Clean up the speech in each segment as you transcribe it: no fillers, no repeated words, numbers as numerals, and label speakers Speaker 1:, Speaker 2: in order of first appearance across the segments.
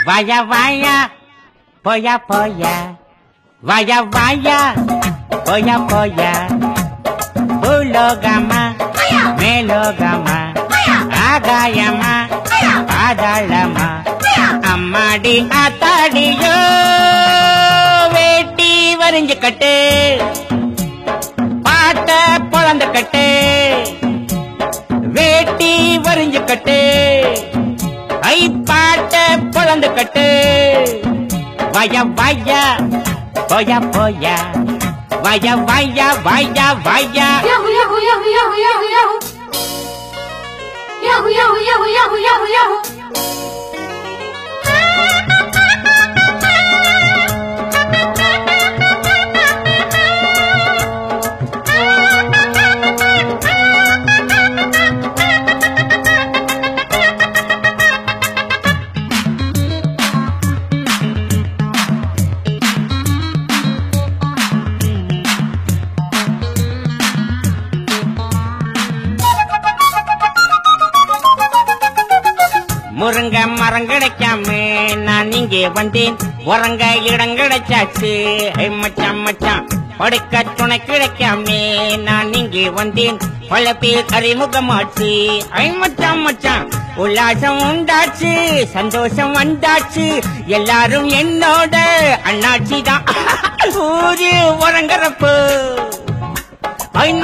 Speaker 1: Vaya, vaya, polla, polla. Vaya, vaya, polla, polla. Bulogama, melogama. Agayama, adalama. Ammadi atadiyo. Veti varinju katte. Paata polandu katte. Veti varinju katte. Ai paata polandu katte. Vaya, vaya, polla, polla. Vaya, vaya, vaya, vaya.
Speaker 2: Yahoo, yahoo, yahoo, yahoo, yahoo, yahoo. Yahoo, yahoo, yahoo, yahoo, yahoo, yahoo.
Speaker 1: முருங்க மரம் கிடைக்காம நான் இங்கே வந்தேன். உறங்க இடம் கிடைச்சாச்சு. மச்சான் மச்சான் படுக்க துணை கிடைக்காம நான் இங்கே வந்தேன். பல பேர் அறிமுகமாச்சு. மச்சான் மச்சான் உல்லாசம் உண்டாச்சு. சந்தோஷம் வந்தாச்சு. எல்லாரும் என்னோட அண்ணாச்சி தான். ஊரு உறங்குறப்போ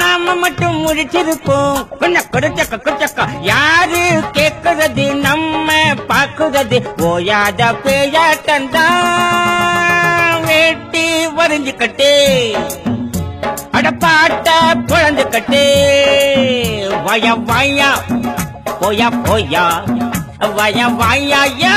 Speaker 1: நாம மட்டும் முடிச்சிருப்போம். கொஞ்சம் குடிச்சக்க குடிச்சக்க யாரு கேக்குறது நம்ம பாக்குறது. ஓயாத பேயாட்டம் தான். வேட்டி வரிஞ்சுக்கட்டே அடப்பாட்ட பொழந்துக்கட்டே. வய வாயா போயா போயா வய வாயா.